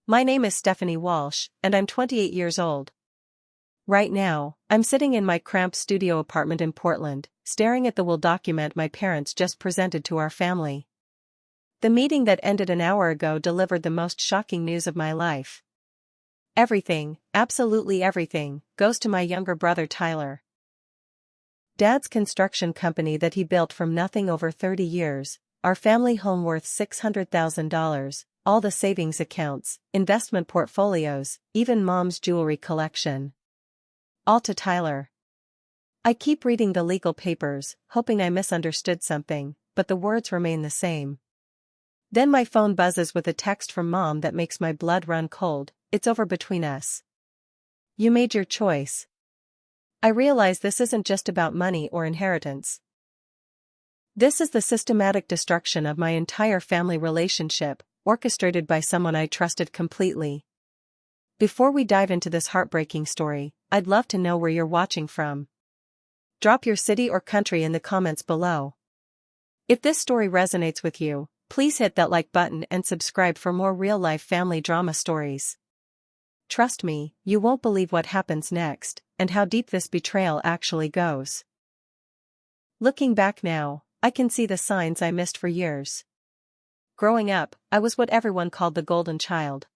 My name is Stephanie Walsh, and I'm 28 years old. Right now, I'm sitting in my cramped studio apartment in Portland, staring at the will document my parents just presented to our family. The meeting that ended an hour ago delivered the most shocking news of my life. Everything, absolutely everything, goes to my younger brother Tyler. Dad's construction company that he built from nothing over 30 years, our family home worth $600,000, all the savings accounts, investment portfolios, even Mom's jewelry collection. All to Tyler. I keep reading the legal papers, hoping I misunderstood something, but the words remain the same. Then my phone buzzes with a text from Mom that makes my blood run cold. It's over between us. You made your choice. I realize this isn't just about money or inheritance. This is the systematic destruction of my entire family relationship, orchestrated by someone I trusted completely. Before we dive into this heartbreaking story, I'd love to know where you're watching from. Drop your city or country in the comments below. If this story resonates with you, please hit that like button and subscribe for more real-life family drama stories. Trust me, you won't believe what happens next, and how deep this betrayal actually goes. Looking back now, I can see the signs I missed for years. Growing up, I was what everyone called the golden child.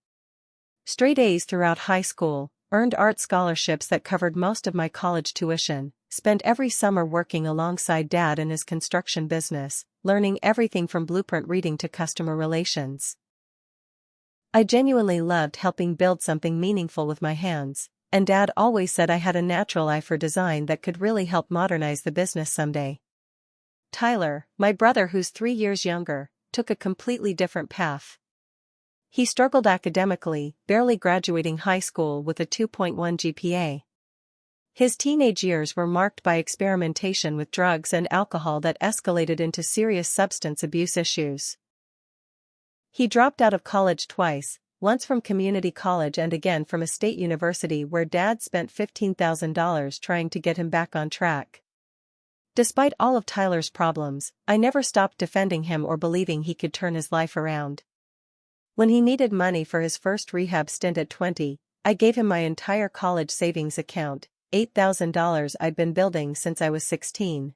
Straight A's throughout high school, earned art scholarships that covered most of my college tuition, spent every summer working alongside Dad in his construction business, learning everything from blueprint reading to customer relations. I genuinely loved helping build something meaningful with my hands, and Dad always said I had a natural eye for design that could really help modernize the business someday. Tyler, my brother who's 3 years younger, took a completely different path. He struggled academically, barely graduating high school with a 2.1 GPA. His teenage years were marked by experimentation with drugs and alcohol that escalated into serious substance abuse issues. He dropped out of college twice, once from community college and again from a state university where Dad spent $15,000 trying to get him back on track. Despite all of Tyler's problems, I never stopped defending him or believing he could turn his life around. When he needed money for his first rehab stint at 20, I gave him my entire college savings account, $8,000 I'd been building since I was 16.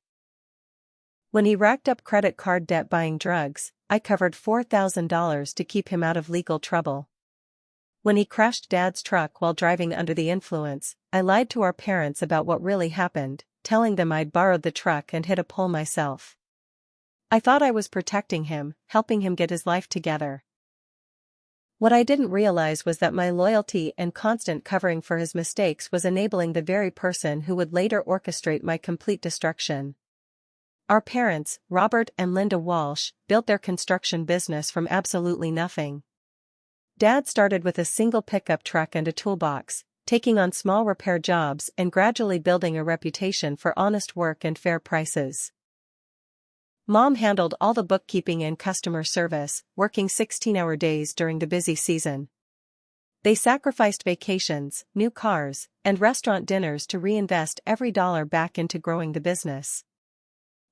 When he racked up credit card debt buying drugs, I covered $4,000 to keep him out of legal trouble. When he crashed Dad's truck while driving under the influence, I lied to our parents about what really happened, telling them I'd borrowed the truck and hit a pole myself. I thought I was protecting him, helping him get his life together. What I didn't realize was that my loyalty and constant covering for his mistakes was enabling the very person who would later orchestrate my complete destruction. Our parents, Robert and Linda Walsh, built their construction business from absolutely nothing. Dad started with a single pickup truck and a toolbox, taking on small repair jobs and gradually building a reputation for honest work and fair prices. Mom handled all the bookkeeping and customer service, working 16-hour days during the busy season. They sacrificed vacations, new cars, and restaurant dinners to reinvest every dollar back into growing the business.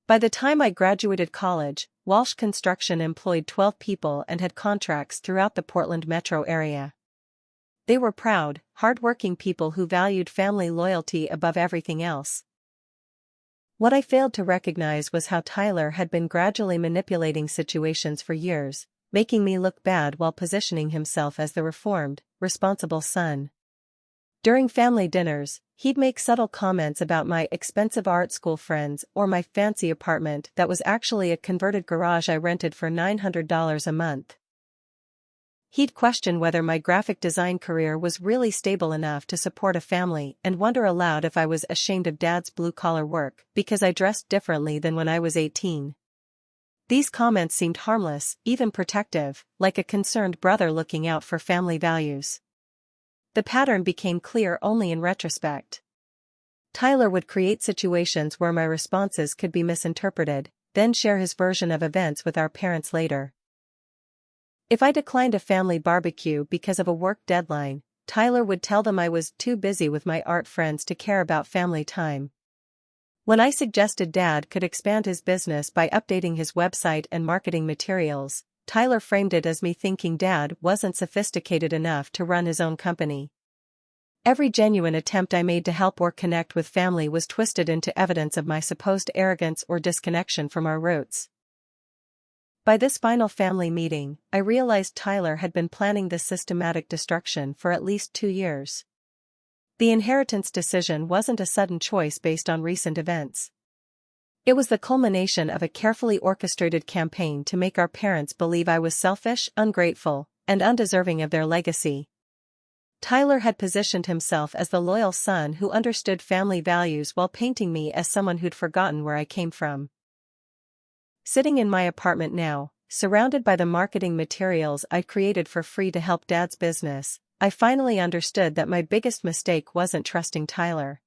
By the time I graduated college, Walsh Construction employed 12 people and had contracts throughout the Portland metro area. They were proud, hard-working people who valued family loyalty above everything else. What I failed to recognize was how Tyler had been gradually manipulating situations for years, making me look bad while positioning himself as the reformed, responsible son. During family dinners, he'd make subtle comments about my expensive art school friends or my fancy apartment that was actually a converted garage I rented for $900 a month. He'd question whether my graphic design career was really stable enough to support a family and wonder aloud if I was ashamed of Dad's blue-collar work because I dressed differently than when I was 18. These comments seemed harmless, even protective, like a concerned brother looking out for family values. The pattern became clear only in retrospect. Tyler would create situations where my responses could be misinterpreted, then share his version of events with our parents later. If I declined a family barbecue because of a work deadline, Tyler would tell them I was too busy with my art friends to care about family time. When I suggested Dad could expand his business by updating his website and marketing materials, Tyler framed it as me thinking Dad wasn't sophisticated enough to run his own company. Every genuine attempt I made to help or connect with family was twisted into evidence of my supposed arrogance or disconnection from our roots. By this final family meeting, I realized Tyler had been planning this systematic destruction for at least 2 years. The inheritance decision wasn't a sudden choice based on recent events. It was the culmination of a carefully orchestrated campaign to make our parents believe I was selfish, ungrateful, and undeserving of their legacy. Tyler had positioned himself as the loyal son who understood family values while painting me as someone who'd forgotten where I came from. Sitting in my apartment now, surrounded by the marketing materials I'd created for free to help Dad's business, I finally understood that my biggest mistake wasn't trusting Tyler.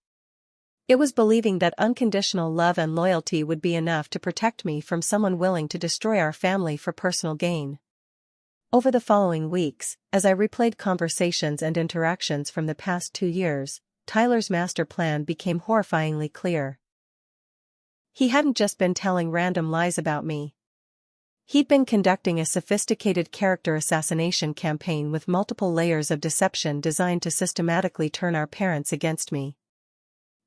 It was believing that unconditional love and loyalty would be enough to protect me from someone willing to destroy our family for personal gain. Over the following weeks, as I replayed conversations and interactions from the past 2 years, Tyler's master plan became horrifyingly clear. He hadn't just been telling random lies about me. He'd been conducting a sophisticated character assassination campaign with multiple layers of deception designed to systematically turn our parents against me.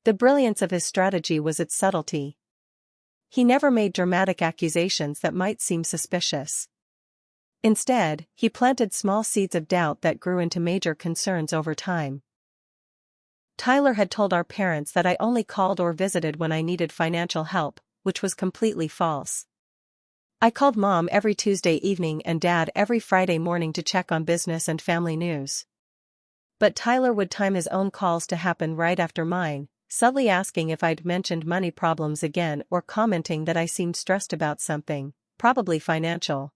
The brilliance of his strategy was its subtlety. He never made dramatic accusations that might seem suspicious. Instead, he planted small seeds of doubt that grew into major concerns over time. Tyler had told our parents that I only called or visited when I needed financial help, which was completely false. I called Mom every Tuesday evening and Dad every Friday morning to check on business and family news. But Tyler would time his own calls to happen right after mine, subtly asking if I'd mentioned money problems again or commenting that I seemed stressed about something, probably financial.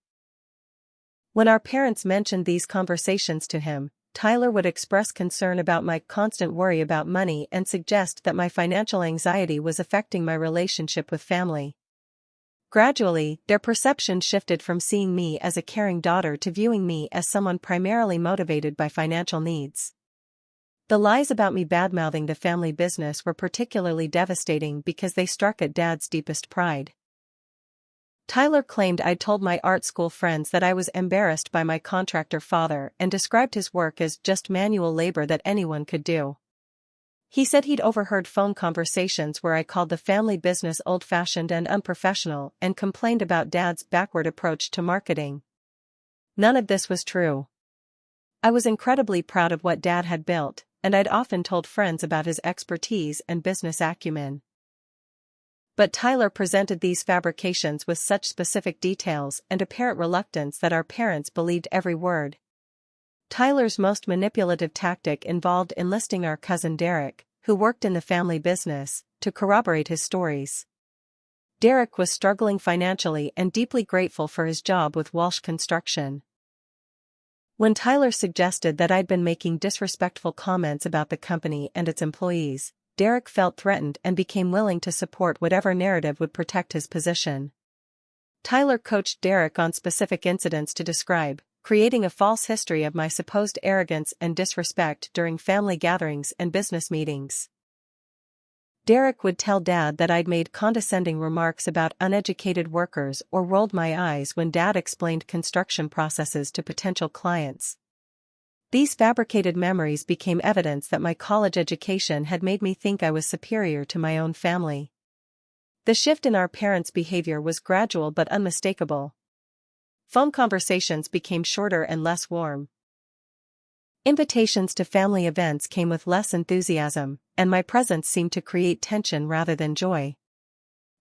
When our parents mentioned these conversations to him, Tyler would express concern about my constant worry about money and suggest that my financial anxiety was affecting my relationship with family. Gradually, their perception shifted from seeing me as a caring daughter to viewing me as someone primarily motivated by financial needs. The lies about me badmouthing the family business were particularly devastating because they struck at Dad's deepest pride. Tyler claimed I'd told my art school friends that I was embarrassed by my contractor father and described his work as just manual labor that anyone could do. He said he'd overheard phone conversations where I called the family business old-fashioned and unprofessional and complained about Dad's backward approach to marketing. None of this was true. I was incredibly proud of what Dad had built, and I'd often told friends about his expertise and business acumen. But Tyler presented these fabrications with such specific details and apparent reluctance that our parents believed every word. Tyler's most manipulative tactic involved enlisting our cousin Derek, who worked in the family business, to corroborate his stories. Derek was struggling financially and deeply grateful for his job with Walsh Construction. When Tyler suggested that I'd been making disrespectful comments about the company and its employees, Derek felt threatened and became willing to support whatever narrative would protect his position. Tyler coached Derek on specific incidents to describe, creating a false history of my supposed arrogance and disrespect during family gatherings and business meetings. Derek would tell Dad that I'd made condescending remarks about uneducated workers or rolled my eyes when Dad explained construction processes to potential clients. These fabricated memories became evidence that my college education had made me think I was superior to my own family. The shift in our parents' behavior was gradual but unmistakable. Phone conversations became shorter and less warm. Invitations to family events came with less enthusiasm, and my presence seemed to create tension rather than joy.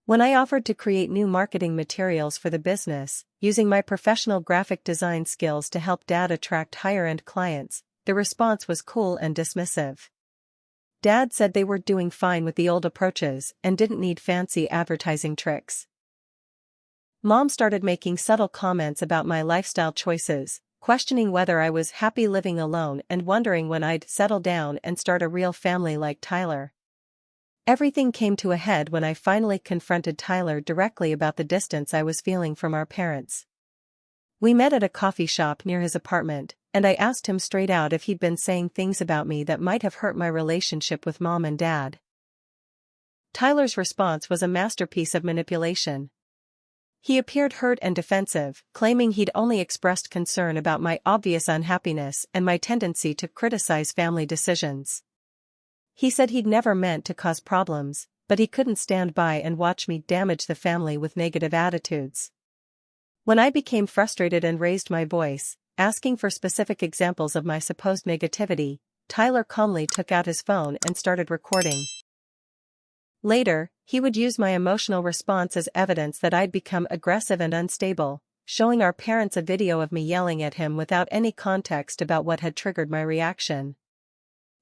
When I offered to create new marketing materials for the business, using my professional graphic design skills to help Dad attract higher-end clients, the response was cool and dismissive. Dad said they were doing fine with the old approaches and didn't need fancy advertising tricks. Mom started making subtle comments about my lifestyle choices, questioning whether I was happy living alone and wondering when I'd settle down and start a real family like Tyler. Everything came to a head when I finally confronted Tyler directly about the distance I was feeling from our parents. We met at a coffee shop near his apartment, and I asked him straight out if he'd been saying things about me that might have hurt my relationship with Mom and Dad. Tyler's response was a masterpiece of manipulation. He appeared hurt and defensive, claiming he'd only expressed concern about my obvious unhappiness and my tendency to criticize family decisions. He said he'd never meant to cause problems, but he couldn't stand by and watch me damage the family with negative attitudes. When I became frustrated and raised my voice, asking for specific examples of my supposed negativity, Tyler calmly took out his phone and started recording. Later, he would use my emotional response as evidence that I'd become aggressive and unstable, showing our parents a video of me yelling at him without any context about what had triggered my reaction.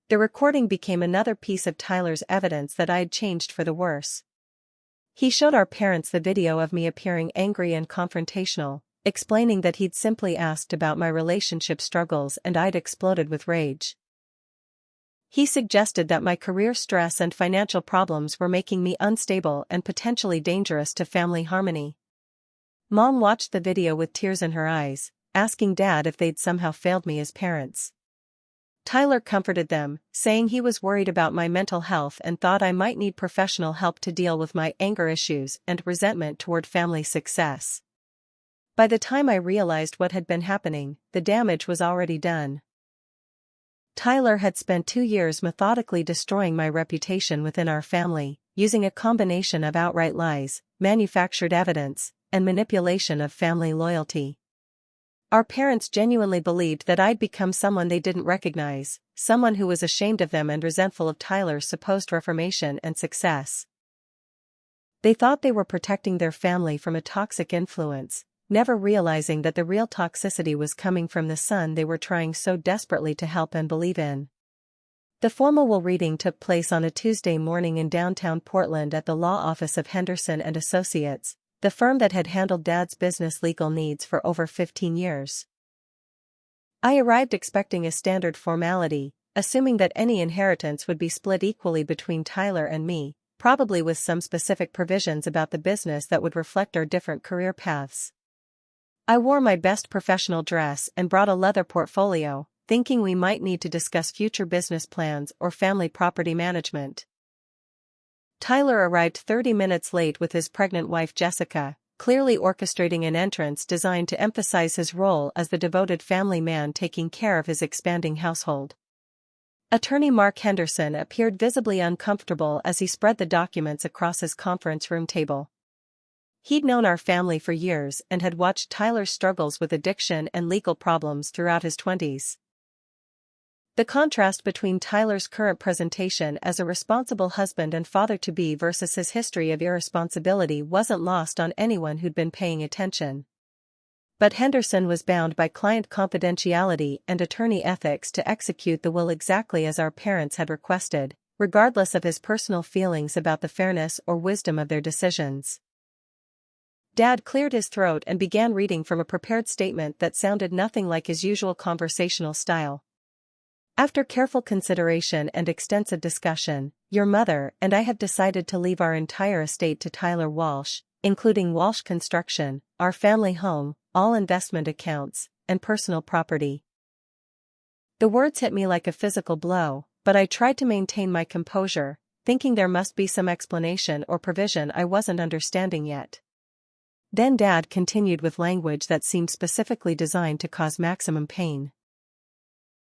The recording became another piece of Tyler's evidence that I'd changed for the worse. He showed our parents the video of me appearing angry and confrontational, explaining that he'd simply asked about my relationship struggles and I'd exploded with rage. He suggested that my career stress and financial problems were making me unstable and potentially dangerous to family harmony. Mom watched the video with tears in her eyes, asking Dad if they'd somehow failed me as parents. Tyler comforted them, saying he was worried about my mental health and thought I might need professional help to deal with my anger issues and resentment toward family success. By the time I realized what had been happening, the damage was already done. Tyler had spent 2 years methodically destroying my reputation within our family, using a combination of outright lies, manufactured evidence, and manipulation of family loyalty. Our parents genuinely believed that I'd become someone they didn't recognize, someone who was ashamed of them and resentful of Tyler's supposed reformation and success. They thought they were protecting their family from a toxic influence, never realizing that the real toxicity was coming from the son they were trying so desperately to help and believe in. The formal will reading took place on a Tuesday morning in downtown Portland at the law office of Henderson and Associates, the firm that had handled Dad's business legal needs for over 15 years. I arrived expecting a standard formality, assuming that any inheritance would be split equally between Tyler and me, probably with some specific provisions about the business that would reflect our different career paths. I wore my best professional dress and brought a leather portfolio, thinking we might need to discuss future business plans or family property management. Tyler arrived 30 minutes late with his pregnant wife Jessica, clearly orchestrating an entrance designed to emphasize his role as the devoted family man taking care of his expanding household. Attorney Mark Henderson appeared visibly uncomfortable as he spread the documents across his conference room table. He'd known our family for years and had watched Tyler's struggles with addiction and legal problems throughout his 20s. The contrast between Tyler's current presentation as a responsible husband and father-to-be versus his history of irresponsibility wasn't lost on anyone who'd been paying attention. But Henderson was bound by client confidentiality and attorney ethics to execute the will exactly as our parents had requested, regardless of his personal feelings about the fairness or wisdom of their decisions. Dad cleared his throat and began reading from a prepared statement that sounded nothing like his usual conversational style. After careful consideration and extensive discussion, your mother and I have decided to leave our entire estate to Tyler Walsh, including Walsh Construction, our family home, all investment accounts, and personal property. The words hit me like a physical blow, but I tried to maintain my composure, thinking there must be some explanation or provision I wasn't understanding yet. Then Dad continued with language that seemed specifically designed to cause maximum pain.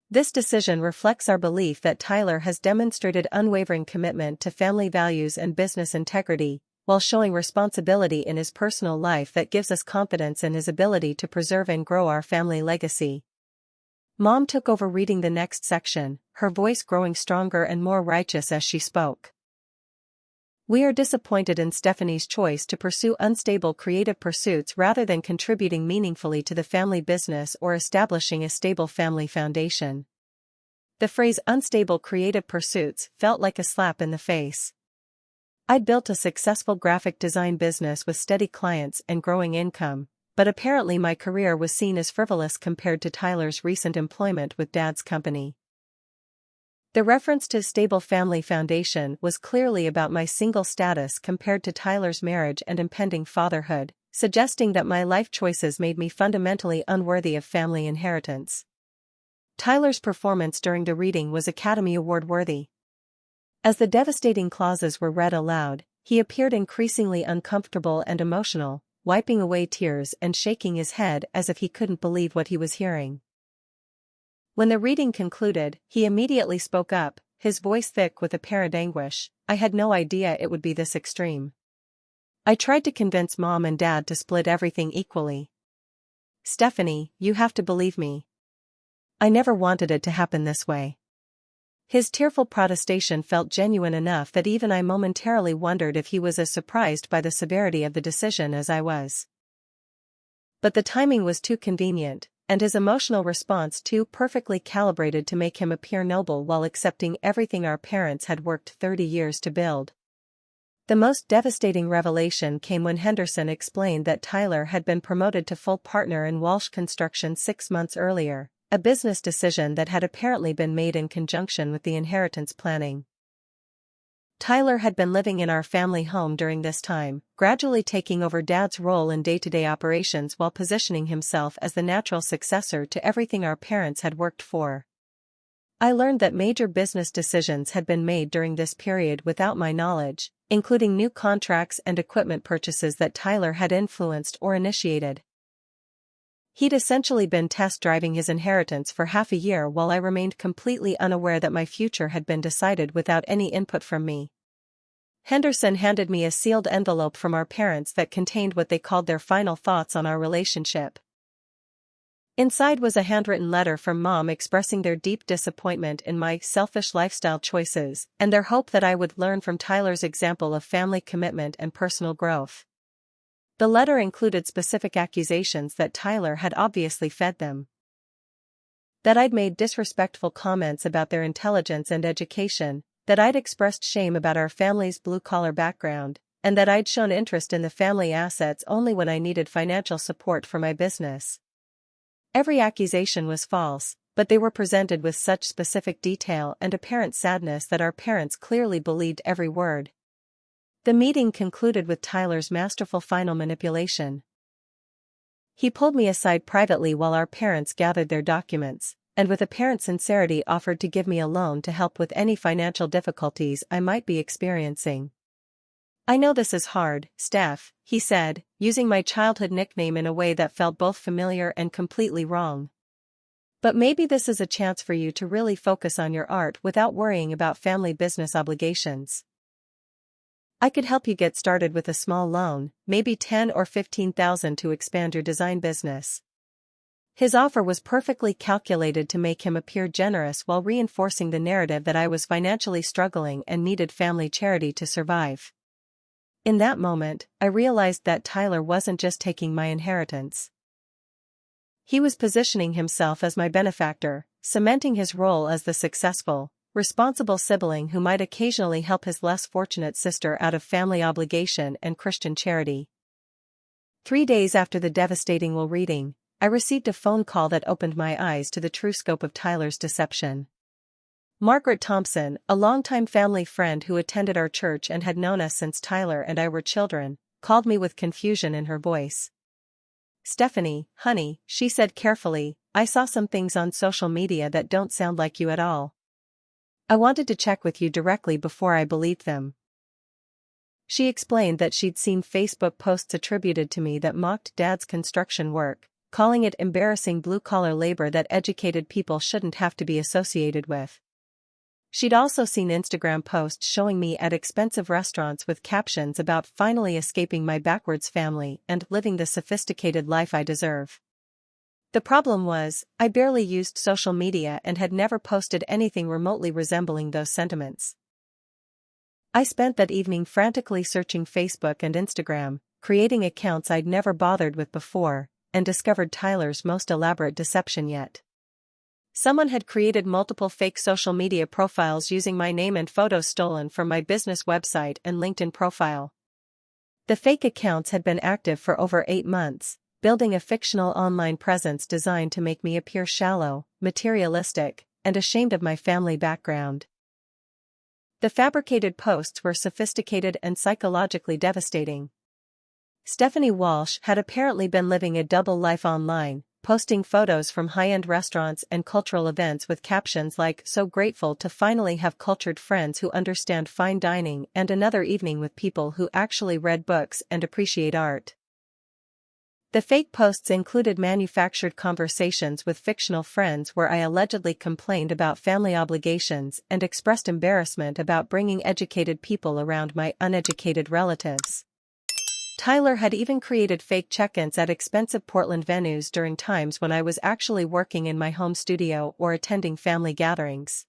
This decision reflects our belief that Tyler has demonstrated unwavering commitment to family values and business integrity, while showing responsibility in his personal life that gives us confidence in his ability to preserve and grow our family legacy. Mom took over reading the next section, her voice growing stronger and more righteous as she spoke. We are disappointed in Stephanie's choice to pursue unstable creative pursuits rather than contributing meaningfully to the family business or establishing a stable family foundation. The phrase unstable creative pursuits felt like a slap in the face. I'd built a successful graphic design business with steady clients and growing income, but apparently my career was seen as frivolous compared to Tyler's recent employment with Dad's company. The reference to stable family foundation was clearly about my single status compared to Tyler's marriage and impending fatherhood, suggesting that my life choices made me fundamentally unworthy of family inheritance. Tyler's performance during the reading was Academy Award worthy. As the devastating clauses were read aloud, he appeared increasingly uncomfortable and emotional, wiping away tears and shaking his head as if he couldn't believe what he was hearing. When the reading concluded, he immediately spoke up, his voice thick with apparent anguish. I had no idea it would be this extreme. I tried to convince Mom and Dad to split everything equally. Stephanie, you have to believe me. I never wanted it to happen this way. His tearful protestation felt genuine enough that even I momentarily wondered if he was as surprised by the severity of the decision as I was. But the timing was too convenient, and his emotional response too perfectly calibrated to make him appear noble while accepting everything our parents had worked 30 years to build. The most devastating revelation came when Henderson explained that Tyler had been promoted to full partner in Walsh Construction 6 months earlier, a business decision that had apparently been made in conjunction with the inheritance planning. Tyler had been living in our family home during this time, gradually taking over Dad's role in day-to-day operations while positioning himself as the natural successor to everything our parents had worked for. I learned that major business decisions had been made during this period without my knowledge, including new contracts and equipment purchases that Tyler had influenced or initiated. He'd essentially been test driving his inheritance for half a year while I remained completely unaware that my future had been decided without any input from me. Henderson handed me a sealed envelope from our parents that contained what they called their final thoughts on our relationship. Inside was a handwritten letter from Mom expressing their deep disappointment in my selfish lifestyle choices and their hope that I would learn from Tyler's example of family commitment and personal growth. The letter included specific accusations that Tyler had obviously fed them. That I'd made disrespectful comments about their intelligence and education, that I'd expressed shame about our family's blue-collar background, and that I'd shown interest in the family assets only when I needed financial support for my business. Every accusation was false, but they were presented with such specific detail and apparent sadness that our parents clearly believed every word. The meeting concluded with Tyler's masterful final manipulation. He pulled me aside privately while our parents gathered their documents, and with apparent sincerity offered to give me a loan to help with any financial difficulties I might be experiencing. I know this is hard, Steph, he said, using my childhood nickname in a way that felt both familiar and completely wrong. But maybe this is a chance for you to really focus on your art without worrying about family business obligations. I could help you get started with a small loan, maybe 10 or 15,000 to expand your design business. His offer was perfectly calculated to make him appear generous while reinforcing the narrative that I was financially struggling and needed family charity to survive. In that moment, I realized that Tyler wasn't just taking my inheritance. He was positioning himself as my benefactor, cementing his role as the successful, responsible sibling who might occasionally help his less fortunate sister out of family obligation and Christian charity. 3 days after the devastating will reading, I received a phone call that opened my eyes to the true scope of Tyler's deception. Margaret Thompson, a longtime family friend who attended our church and had known us since Tyler and I were children, called me with confusion in her voice. Stephanie, honey, she said carefully, I saw some things on social media that don't sound like you at all. I wanted to check with you directly before I believed them. She explained that she'd seen Facebook posts attributed to me that mocked Dad's construction work, calling it embarrassing blue-collar labor that educated people shouldn't have to be associated with. She'd also seen Instagram posts showing me at expensive restaurants with captions about finally escaping my backwards family and living the sophisticated life I deserve. The problem was, I barely used social media and had never posted anything remotely resembling those sentiments. I spent that evening frantically searching Facebook and Instagram, creating accounts I'd never bothered with before, and discovered Tyler's most elaborate deception yet. Someone had created multiple fake social media profiles using my name and photos stolen from my business website and LinkedIn profile. The fake accounts had been active for over 8 months, building a fictional online presence designed to make me appear shallow, materialistic, and ashamed of my family background. The fabricated posts were sophisticated and psychologically devastating. Stephanie Walsh had apparently been living a double life online, posting photos from high-end restaurants and cultural events with captions like "so grateful to finally have cultured friends who understand fine dining" and "another evening with people who actually read books and appreciate art." The fake posts included manufactured conversations with fictional friends where I allegedly complained about family obligations and expressed embarrassment about bringing educated people around my uneducated relatives. Tyler had even created fake check-ins at expensive Portland venues during times when I was actually working in my home studio or attending family gatherings.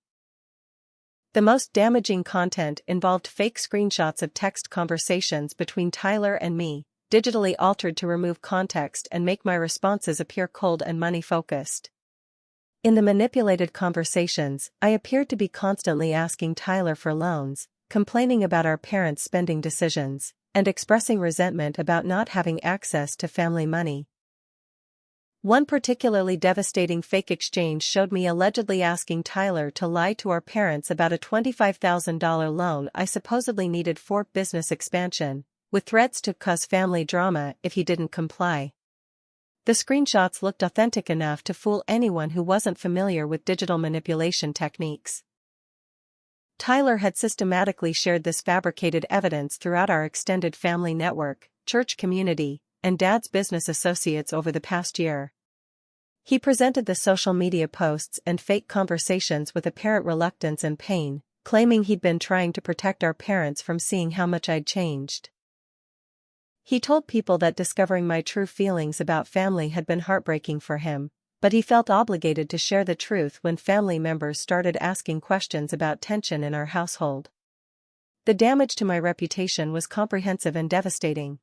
The most damaging content involved fake screenshots of text conversations between Tyler and me, digitally altered to remove context and make my responses appear cold and money-focused. In the manipulated conversations, I appeared to be constantly asking Tyler for loans, complaining about our parents' spending decisions, and expressing resentment about not having access to family money. One particularly devastating fake exchange showed me allegedly asking Tyler to lie to our parents about a $25,000 loan I supposedly needed for business expansion, with threats to cause family drama if he didn't comply. The screenshots looked authentic enough to fool anyone who wasn't familiar with digital manipulation techniques. Tyler had systematically shared this fabricated evidence throughout our extended family network, church community, and Dad's business associates over the past year. He presented the social media posts and fake conversations with apparent reluctance and pain, claiming he'd been trying to protect our parents from seeing how much I'd changed. He told people that discovering my true feelings about family had been heartbreaking for him, but he felt obligated to share the truth when family members started asking questions about tension in our household. The damage to my reputation was comprehensive and devastating.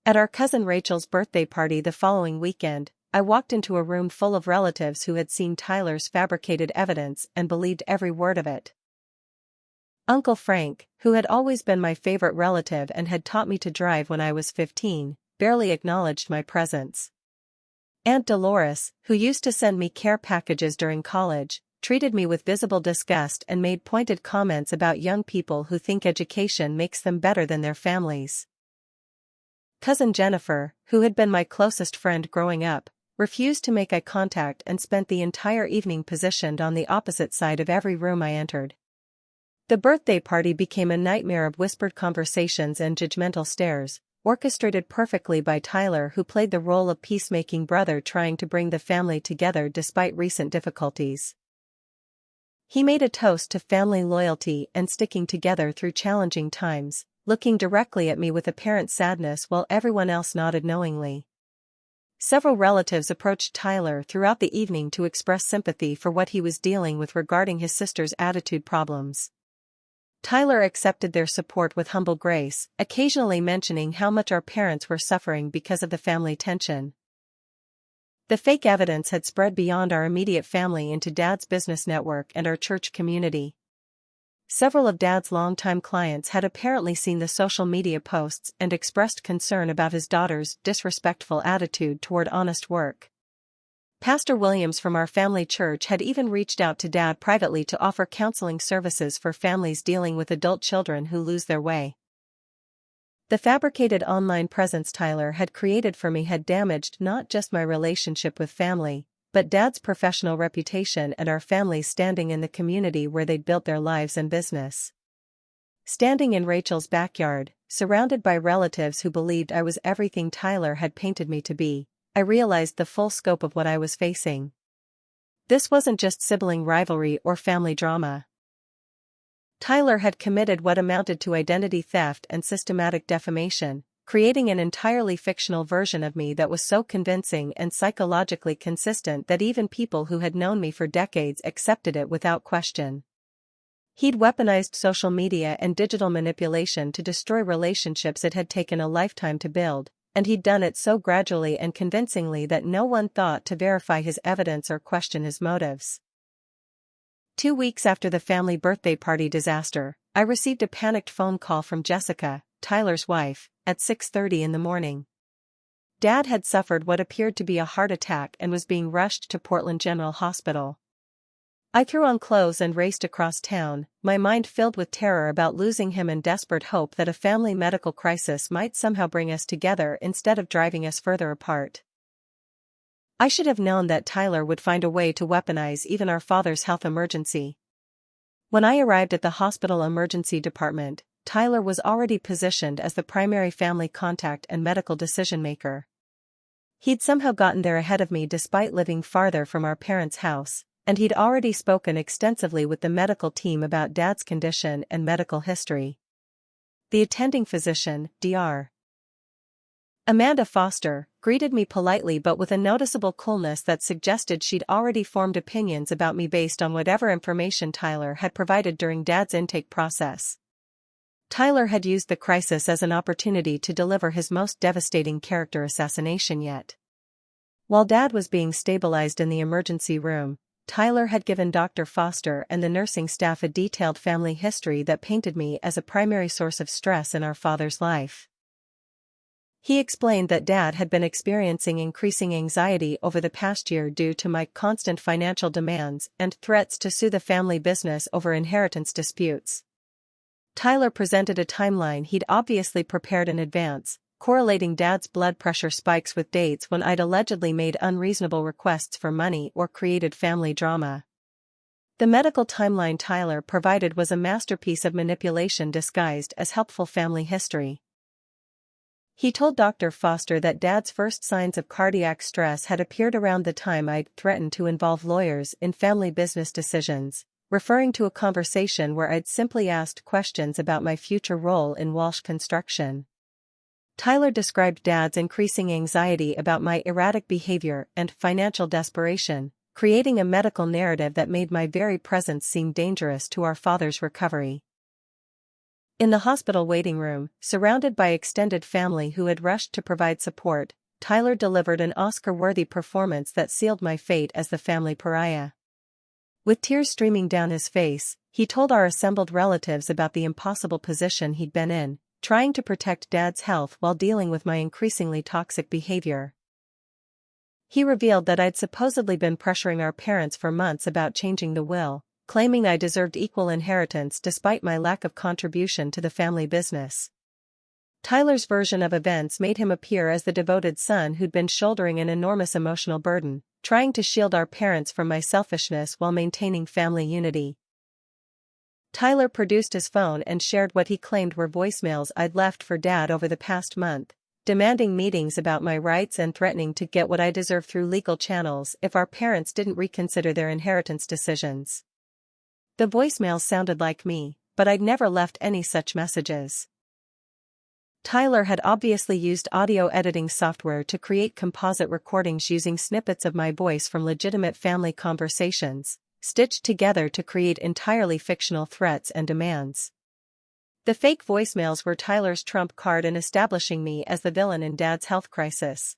At our cousin Rachel's birthday party the following weekend, I walked into a room full of relatives who had seen Tyler's fabricated evidence and believed every word of it. Uncle Frank, who had always been my favorite relative and had taught me to drive when I was 15, barely acknowledged my presence. Aunt Dolores, who used to send me care packages during college, treated me with visible disgust and made pointed comments about young people who think education makes them better than their families. Cousin Jennifer, who had been my closest friend growing up, refused to make eye contact and spent the entire evening positioned on the opposite side of every room I entered. The birthday party became a nightmare of whispered conversations and judgmental stares, orchestrated perfectly by Tyler, who played the role of peacemaking brother trying to bring the family together despite recent difficulties. He made a toast to family loyalty and sticking together through challenging times, looking directly at me with apparent sadness while everyone else nodded knowingly. Several relatives approached Tyler throughout the evening to express sympathy for what he was dealing with regarding his sister's attitude problems. Tyler accepted their support with humble grace, occasionally mentioning how much our parents were suffering because of the family tension. The fake evidence had spread beyond our immediate family into Dad's business network and our church community. Several of Dad's longtime clients had apparently seen the social media posts and expressed concern about his daughter's disrespectful attitude toward honest work. Pastor Williams from our family church had even reached out to Dad privately to offer counseling services for families dealing with adult children who lose their way. The fabricated online presence Tyler had created for me had damaged not just my relationship with family, but Dad's professional reputation and our family's standing in the community where they'd built their lives and business. Standing in Rachel's backyard, surrounded by relatives who believed I was everything Tyler had painted me to be, I realized the full scope of what I was facing. This wasn't just sibling rivalry or family drama. Tyler had committed what amounted to identity theft and systematic defamation, creating an entirely fictional version of me that was so convincing and psychologically consistent that even people who had known me for decades accepted it without question. He'd weaponized social media and digital manipulation to destroy relationships it had taken a lifetime to build, and he'd done it so gradually and convincingly that no one thought to verify his evidence or question his motives. 2 weeks after the family birthday party disaster, I received a panicked phone call from Jessica, Tyler's wife, at 6:30 in the morning. Dad had suffered what appeared to be a heart attack and was being rushed to Portland General Hospital. I threw on clothes and raced across town, my mind filled with terror about losing him and desperate hope that a family medical crisis might somehow bring us together instead of driving us further apart. I should have known that Tyler would find a way to weaponize even our father's health emergency. When I arrived at the hospital emergency department, Tyler was already positioned as the primary family contact and medical decision-maker. He'd somehow gotten there ahead of me despite living farther from our parents' house, and he'd already spoken extensively with the medical team about Dad's condition and medical history. The attending physician, Dr. Amanda Foster, greeted me politely but with a noticeable coolness that suggested she'd already formed opinions about me based on whatever information Tyler had provided during Dad's intake process. Tyler had used the crisis as an opportunity to deliver his most devastating character assassination yet. While Dad was being stabilized in the emergency room, Tyler had given Dr. Foster and the nursing staff a detailed family history that painted me as a primary source of stress in our father's life. He explained that Dad had been experiencing increasing anxiety over the past year due to my constant financial demands and threats to sue the family business over inheritance disputes. Tyler presented a timeline he'd obviously prepared in advance, correlating Dad's blood pressure spikes with dates when I'd allegedly made unreasonable requests for money or created family drama. The medical timeline Tyler provided was a masterpiece of manipulation disguised as helpful family history. He told Dr. Foster that Dad's first signs of cardiac stress had appeared around the time I'd threatened to involve lawyers in family business decisions, referring to a conversation where I'd simply asked questions about my future role in Walsh Construction. Tyler described Dad's increasing anxiety about my erratic behavior and financial desperation, creating a medical narrative that made my very presence seem dangerous to our father's recovery. In the hospital waiting room, surrounded by extended family who had rushed to provide support, Tyler delivered an Oscar-worthy performance that sealed my fate as the family pariah. With tears streaming down his face, he told our assembled relatives about the impossible position he'd been in, trying to protect Dad's health while dealing with my increasingly toxic behavior. He revealed that I'd supposedly been pressuring our parents for months about changing the will, claiming I deserved equal inheritance despite my lack of contribution to the family business. Tyler's version of events made him appear as the devoted son who'd been shouldering an enormous emotional burden, trying to shield our parents from my selfishness while maintaining family unity. Tyler produced his phone and shared what he claimed were voicemails I'd left for Dad over the past month, demanding meetings about my rights and threatening to get what I deserve through legal channels if our parents didn't reconsider their inheritance decisions. The voicemails sounded like me, but I'd never left any such messages. Tyler had obviously used audio editing software to create composite recordings using snippets of my voice from legitimate family conversations, stitched together to create entirely fictional threats and demands. The fake voicemails were Tyler's trump card in establishing me as the villain in Dad's health crisis.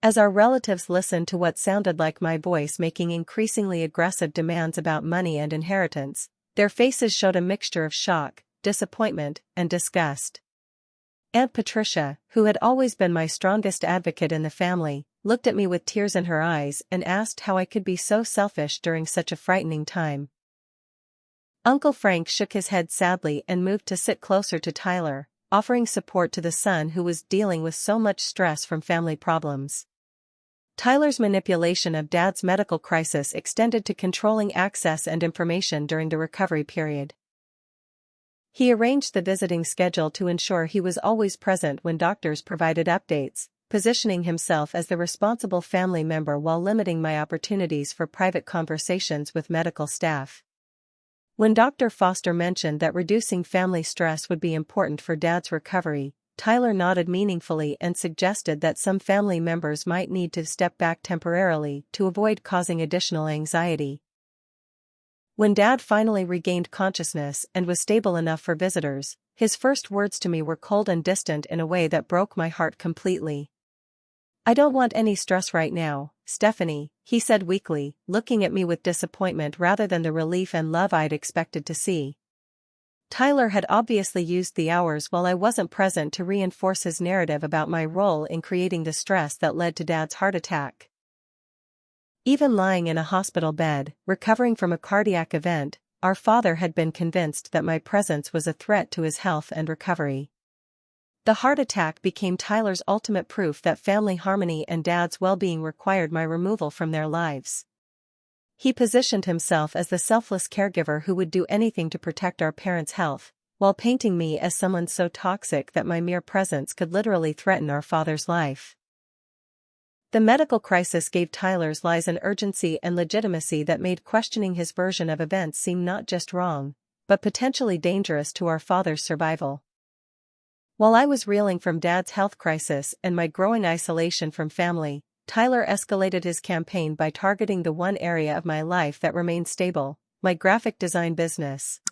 As our relatives listened to what sounded like my voice making increasingly aggressive demands about money and inheritance, their faces showed a mixture of shock, disappointment, and disgust. Aunt Patricia, who had always been my strongest advocate in the family, looked at me with tears in her eyes and asked how I could be so selfish during such a frightening time. Uncle Frank shook his head sadly and moved to sit closer to Tyler, offering support to the son who was dealing with so much stress from family problems. Tyler's manipulation of Dad's medical crisis extended to controlling access and information during the recovery period. He arranged the visiting schedule to ensure he was always present when doctors provided updates, positioning himself as the responsible family member while limiting my opportunities for private conversations with medical staff. When Dr. Foster mentioned that reducing family stress would be important for Dad's recovery, Tyler nodded meaningfully and suggested that some family members might need to step back temporarily to avoid causing additional anxiety. When Dad finally regained consciousness and was stable enough for visitors, his first words to me were cold and distant in a way that broke my heart completely. "I don't want any stress right now, Stephanie," he said weakly, looking at me with disappointment rather than the relief and love I'd expected to see. Tyler had obviously used the hours while I wasn't present to reinforce his narrative about my role in creating the stress that led to Dad's heart attack. Even lying in a hospital bed, recovering from a cardiac event, our father had been convinced that my presence was a threat to his health and recovery. The heart attack became Tyler's ultimate proof that family harmony and Dad's well-being required my removal from their lives. He positioned himself as the selfless caregiver who would do anything to protect our parents' health, while painting me as someone so toxic that my mere presence could literally threaten our father's life. The medical crisis gave Tyler's lies an urgency and legitimacy that made questioning his version of events seem not just wrong, but potentially dangerous to our father's survival. While I was reeling from Dad's health crisis and my growing isolation from family, Tyler escalated his campaign by targeting the one area of my life that remained stable, my graphic design business.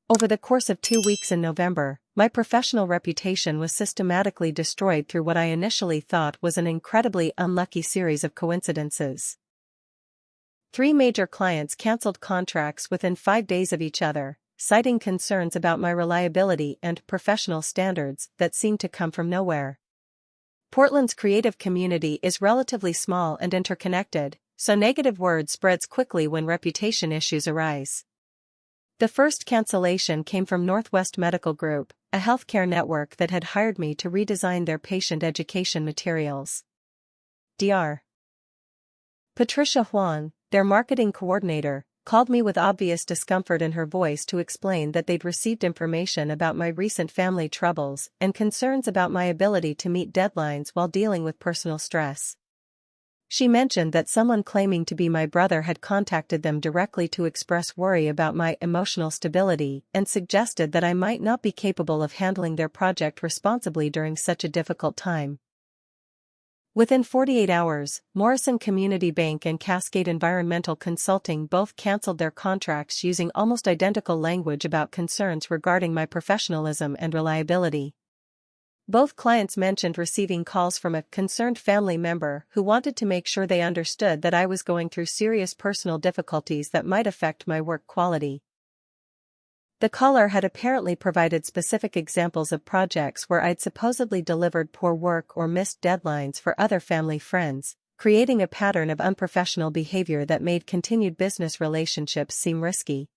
Over the course of 2 weeks in November, my professional reputation was systematically destroyed through what I initially thought was an incredibly unlucky series of coincidences. 3 major clients canceled contracts within 5 days of each other, citing concerns about my reliability and professional standards that seemed to come from nowhere. Portland's creative community is relatively small and interconnected, so negative word spreads quickly when reputation issues arise. The first cancellation came from Northwest Medical Group, a healthcare network that had hired me to redesign their patient education materials. Dr. Patricia Huang, their marketing coordinator, called me with obvious discomfort in her voice to explain that they'd received information about my recent family troubles and concerns about my ability to meet deadlines while dealing with personal stress. She mentioned that someone claiming to be my brother had contacted them directly to express worry about my emotional stability and suggested that I might not be capable of handling their project responsibly during such a difficult time. Within 48 hours, Morrison Community Bank and Cascade Environmental Consulting both canceled their contracts using almost identical language about concerns regarding my professionalism and reliability. Both clients mentioned receiving calls from a concerned family member who wanted to make sure they understood that I was going through serious personal difficulties that might affect my work quality. The caller had apparently provided specific examples of projects where I'd supposedly delivered poor work or missed deadlines for other family friends, creating a pattern of unprofessional behavior that made continued business relationships seem risky.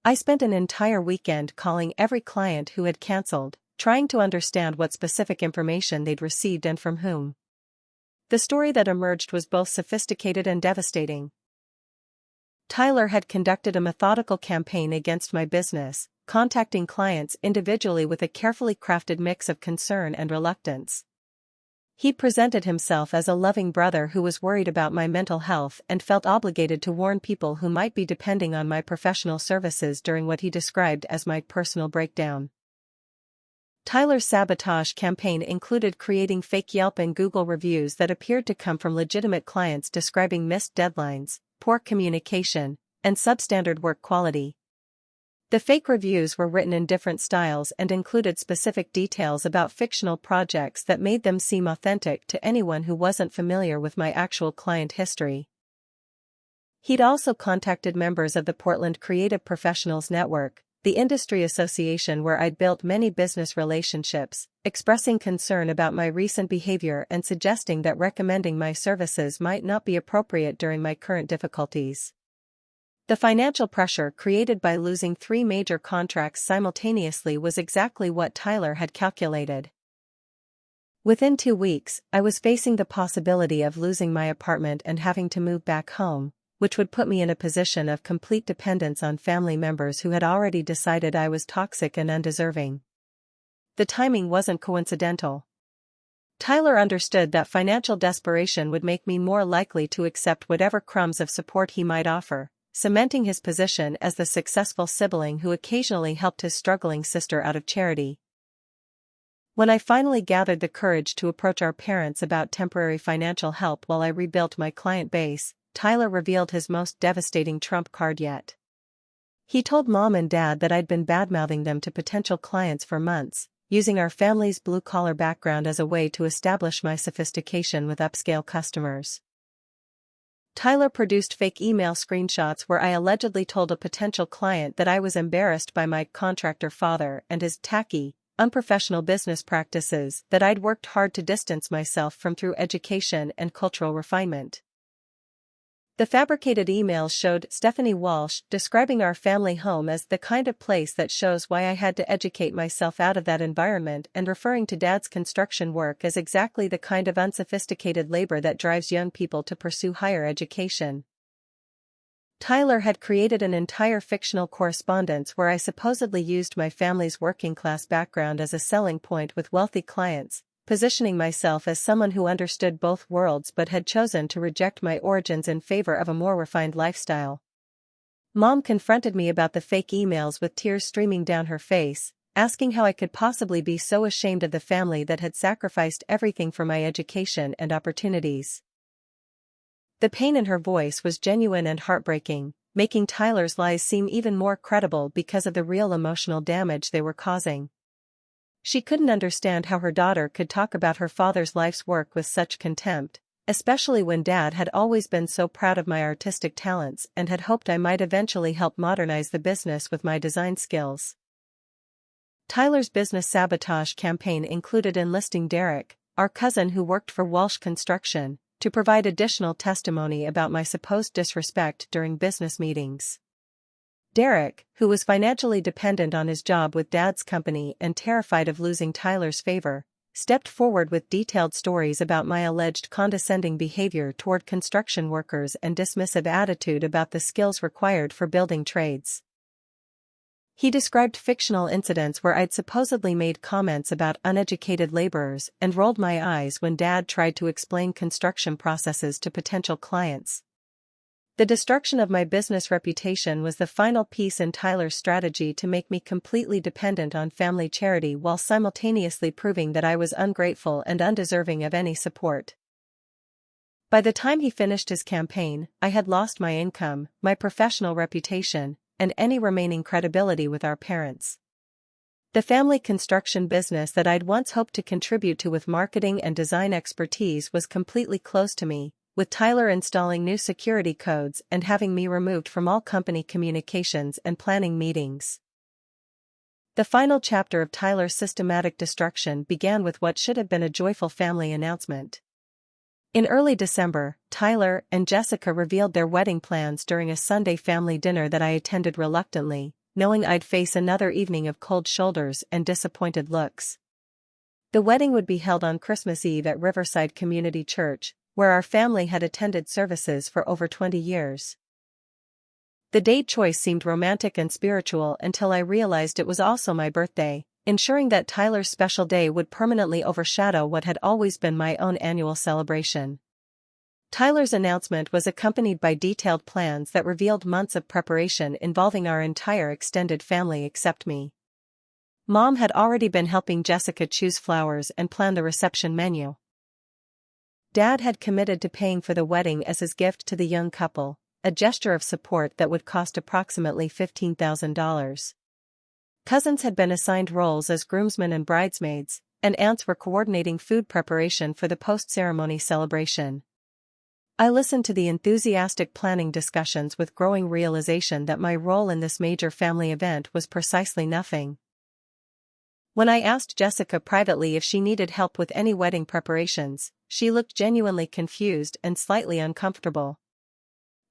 I spent an entire weekend calling every client who had canceled, trying to understand what specific information they'd received and from whom. The story that emerged was both sophisticated and devastating. Tyler had conducted a methodical campaign against my business, contacting clients individually with a carefully crafted mix of concern and reluctance. He presented himself as a loving brother who was worried about my mental health and felt obligated to warn people who might be depending on my professional services during what he described as my personal breakdown. Tyler's sabotage campaign included creating fake Yelp and Google reviews that appeared to come from legitimate clients describing missed deadlines, poor communication, and substandard work quality. The fake reviews were written in different styles and included specific details about fictional projects that made them seem authentic to anyone who wasn't familiar with my actual client history. He'd also contacted members of the Portland Creative Professionals Network, the industry association where I'd built many business relationships, expressing concern about my recent behavior and suggesting that recommending my services might not be appropriate during my current difficulties. The financial pressure created by losing 3 major contracts simultaneously was exactly what Tyler had calculated. Within 2 weeks, I was facing the possibility of losing my apartment and having to move back home, which would put me in a position of complete dependence on family members who had already decided I was toxic and undeserving. The timing wasn't coincidental. Tyler understood that financial desperation would make me more likely to accept whatever crumbs of support he might offer, cementing his position as the successful sibling who occasionally helped his struggling sister out of charity. When I finally gathered the courage to approach our parents about temporary financial help while I rebuilt my client base, Tyler revealed his most devastating trump card yet. He told Mom and Dad that I'd been badmouthing them to potential clients for months, using our family's blue-collar background as a way to establish my sophistication with upscale customers. Tyler produced fake email screenshots where I allegedly told a potential client that I was embarrassed by my contractor father and his tacky, unprofessional business practices that I'd worked hard to distance myself from through education and cultural refinement. The fabricated emails showed Stephanie Walsh describing our family home as the kind of place that shows why I had to educate myself out of that environment and referring to Dad's construction work as exactly the kind of unsophisticated labor that drives young people to pursue higher education. Tyler had created an entire fictional correspondence where I supposedly used my family's working-class background as a selling point with wealthy clients, positioning myself as someone who understood both worlds but had chosen to reject my origins in favor of a more refined lifestyle. Mom confronted me about the fake emails with tears streaming down her face, asking how I could possibly be so ashamed of the family that had sacrificed everything for my education and opportunities. The pain in her voice was genuine and heartbreaking, making Tyler's lies seem even more credible because of the real emotional damage they were causing. She couldn't understand how her daughter could talk about her father's life's work with such contempt, especially when Dad had always been so proud of my artistic talents and had hoped I might eventually help modernize the business with my design skills. Tyler's business sabotage campaign included enlisting Derek, our cousin who worked for Walsh Construction, to provide additional testimony about my supposed disrespect during business meetings. Derek, who was financially dependent on his job with Dad's company and terrified of losing Tyler's favor, stepped forward with detailed stories about my alleged condescending behavior toward construction workers and dismissive attitude about the skills required for building trades. He described fictional incidents where I'd supposedly made comments about uneducated laborers and rolled my eyes when Dad tried to explain construction processes to potential clients. The destruction of my business reputation was the final piece in Tyler's strategy to make me completely dependent on family charity while simultaneously proving that I was ungrateful and undeserving of any support. By the time he finished his campaign, I had lost my income, my professional reputation, and any remaining credibility with our parents. The family construction business that I'd once hoped to contribute to with marketing and design expertise was completely closed to me, with Tyler installing new security codes and having me removed from all company communications and planning meetings. The final chapter of Tyler's systematic destruction began with what should have been a joyful family announcement. In early December, Tyler and Jessica revealed their wedding plans during a Sunday family dinner that I attended reluctantly, knowing I'd face another evening of cold shoulders and disappointed looks. The wedding would be held on Christmas Eve at Riverside Community Church, where our family had attended services for over 20 years. The date choice seemed romantic and spiritual until I realized it was also my birthday, ensuring that Tyler's special day would permanently overshadow what had always been my own annual celebration. Tyler's announcement was accompanied by detailed plans that revealed months of preparation involving our entire extended family except me. Mom had already been helping Jessica choose flowers and plan the reception menu. Dad had committed to paying for the wedding as his gift to the young couple, a gesture of support that would cost approximately $15,000. Cousins had been assigned roles as groomsmen and bridesmaids, and aunts were coordinating food preparation for the post-ceremony celebration. I listened to the enthusiastic planning discussions with growing realization that my role in this major family event was precisely nothing. When I asked Jessica privately if she needed help with any wedding preparations, she looked genuinely confused and slightly uncomfortable.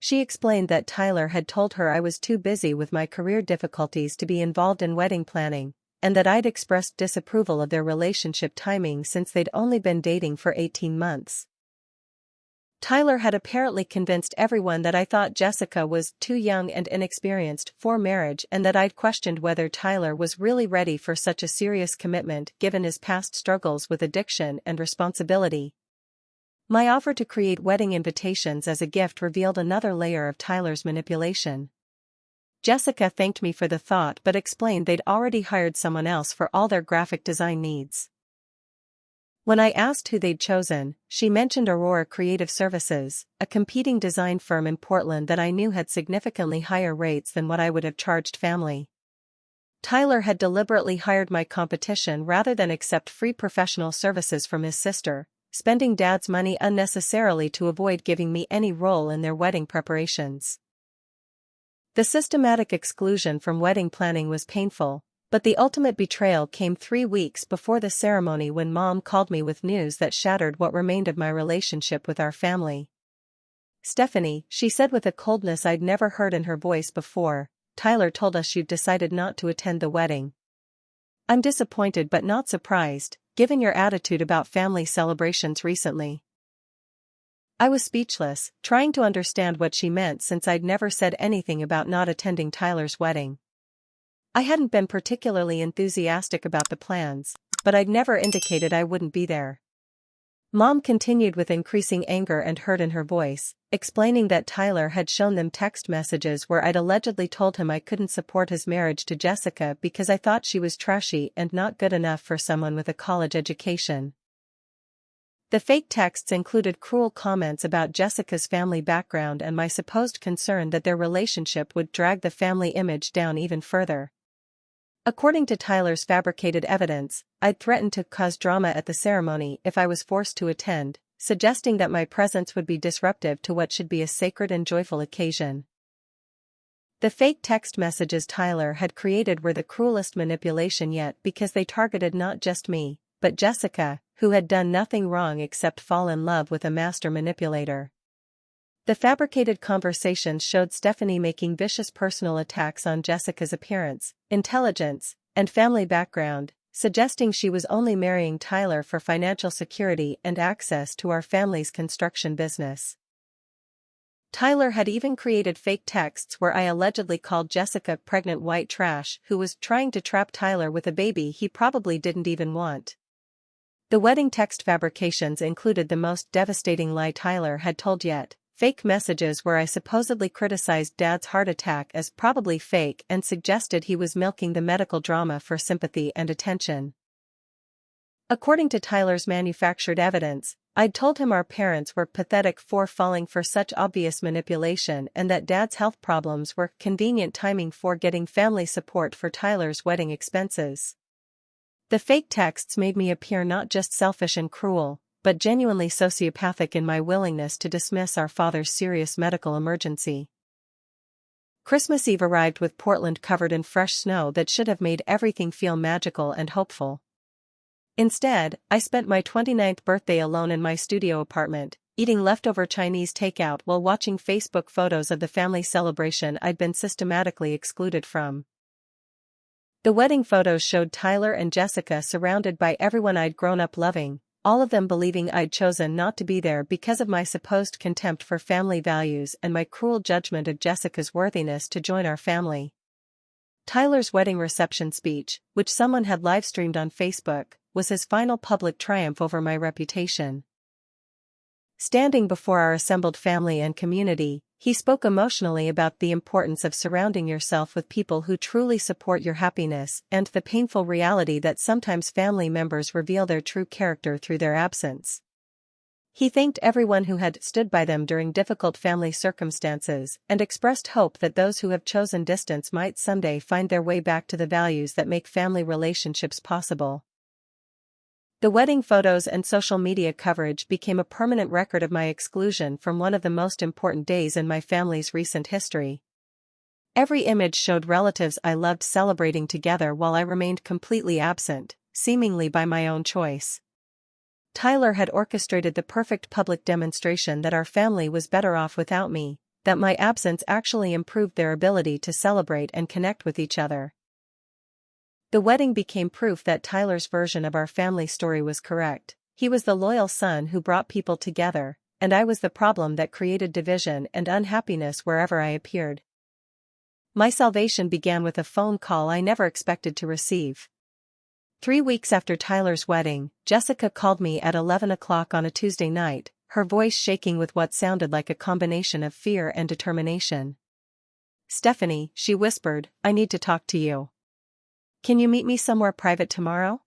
She explained that Tyler had told her I was too busy with my career difficulties to be involved in wedding planning, and that I'd expressed disapproval of their relationship timing since they'd only been dating for 18 months. Tyler had apparently convinced everyone that I thought Jessica was too young and inexperienced for marriage and that I'd questioned whether Tyler was really ready for such a serious commitment given his past struggles with addiction and responsibility. My offer to create wedding invitations as a gift revealed another layer of Tyler's manipulation. Jessica thanked me for the thought but explained they'd already hired someone else for all their graphic design needs. When I asked who they'd chosen, she mentioned Aurora Creative Services, a competing design firm in Portland that I knew had significantly higher rates than what I would have charged family. Tyler had deliberately hired my competition rather than accept free professional services from his sister, spending Dad's money unnecessarily to avoid giving me any role in their wedding preparations. The systematic exclusion from wedding planning was painful, but the ultimate betrayal came 3 weeks before the ceremony when Mom called me with news that shattered what remained of my relationship with our family. "Stephanie," she said with a coldness I'd never heard in her voice before, "Tyler told us you've decided not to attend the wedding. I'm disappointed but not surprised, given your attitude about family celebrations recently." I was speechless, trying to understand what she meant since I'd never said anything about not attending Tyler's wedding. I hadn't been particularly enthusiastic about the plans, but I'd never indicated I wouldn't be there. Mom continued with increasing anger and hurt in her voice, explaining that Tyler had shown them text messages where I'd allegedly told him I couldn't support his marriage to Jessica because I thought she was trashy and not good enough for someone with a college education. The fake texts included cruel comments about Jessica's family background and my supposed concern that their relationship would drag the family image down even further. According to Tyler's fabricated evidence, I'd threatened to cause drama at the ceremony if I was forced to attend, suggesting that my presence would be disruptive to what should be a sacred and joyful occasion. The fake text messages Tyler had created were the cruelest manipulation yet because they targeted not just me, but Jessica, who had done nothing wrong except fall in love with a master manipulator. The fabricated conversations showed Stephanie making vicious personal attacks on Jessica's appearance, intelligence, and family background, suggesting she was only marrying Tyler for financial security and access to our family's construction business. Tyler had even created fake texts where I allegedly called Jessica pregnant white trash who was trying to trap Tyler with a baby he probably didn't even want. The wedding text fabrications included the most devastating lie Tyler had told yet. Fake messages where I supposedly criticized Dad's heart attack as probably fake and suggested he was milking the medical drama for sympathy and attention. According to Tyler's manufactured evidence, I'd told him our parents were pathetic for falling for such obvious manipulation and that Dad's health problems were convenient timing for getting family support for Tyler's wedding expenses. The fake texts made me appear not just selfish and cruel, but genuinely sociopathic in my willingness to dismiss our father's serious medical emergency. Christmas Eve arrived with Portland covered in fresh snow that should have made everything feel magical and hopeful. Instead, I spent my 29th birthday alone in my studio apartment, eating leftover Chinese takeout while watching Facebook photos of the family celebration I'd been systematically excluded from. The wedding photos showed Tyler and Jessica surrounded by everyone I'd grown up loving, all of them believing I'd chosen not to be there because of my supposed contempt for family values and my cruel judgment of Jessica's worthiness to join our family. Tyler's wedding reception speech, which someone had live-streamed on Facebook, was his final public triumph over my reputation. Standing before our assembled family and community, he spoke emotionally about the importance of surrounding yourself with people who truly support your happiness and the painful reality that sometimes family members reveal their true character through their absence. He thanked everyone who had stood by them during difficult family circumstances and expressed hope that those who have chosen distance might someday find their way back to the values that make family relationships possible. The wedding photos and social media coverage became a permanent record of my exclusion from one of the most important days in my family's recent history. Every image showed relatives I loved celebrating together while I remained completely absent, seemingly by my own choice. Tyler had orchestrated the perfect public demonstration that our family was better off without me, that my absence actually improved their ability to celebrate and connect with each other. The wedding became proof that Tyler's version of our family story was correct. He was the loyal son who brought people together, and I was the problem that created division and unhappiness wherever I appeared. My salvation began with a phone call I never expected to receive. 3 weeks after Tyler's wedding, Jessica called me at 11 o'clock on a Tuesday night, her voice shaking with what sounded like a combination of fear and determination. "Stephanie," she whispered, "I need to talk to you. Can you meet me somewhere private tomorrow?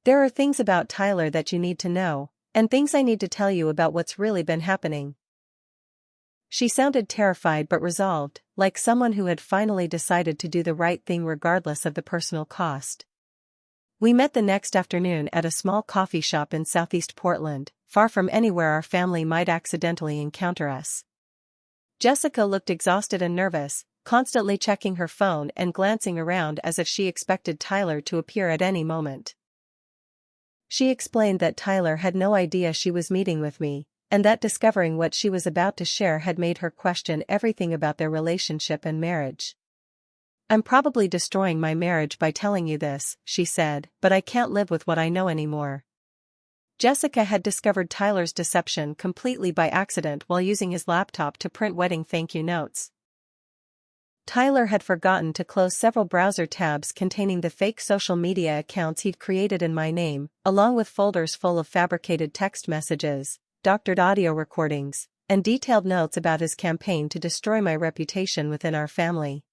There are things about Tyler that you need to know, and things I need to tell you about what's really been happening." She sounded terrified but resolved, like someone who had finally decided to do the right thing regardless of the personal cost. We met the next afternoon at a small coffee shop in Southeast Portland, far from anywhere our family might accidentally encounter us. Jessica looked exhausted and nervous, constantly checking her phone and glancing around as if she expected Tyler to appear at any moment. She explained that Tyler had no idea she was meeting with me, and that discovering what she was about to share had made her question everything about their relationship and marriage. "I'm probably destroying my marriage by telling you this," she said, "but I can't live with what I know anymore." Jessica had discovered Tyler's deception completely by accident while using his laptop to print wedding thank you notes. Tyler had forgotten to close several browser tabs containing the fake social media accounts he'd created in my name, along with folders full of fabricated text messages, doctored audio recordings, and detailed notes about his campaign to destroy my reputation within our family.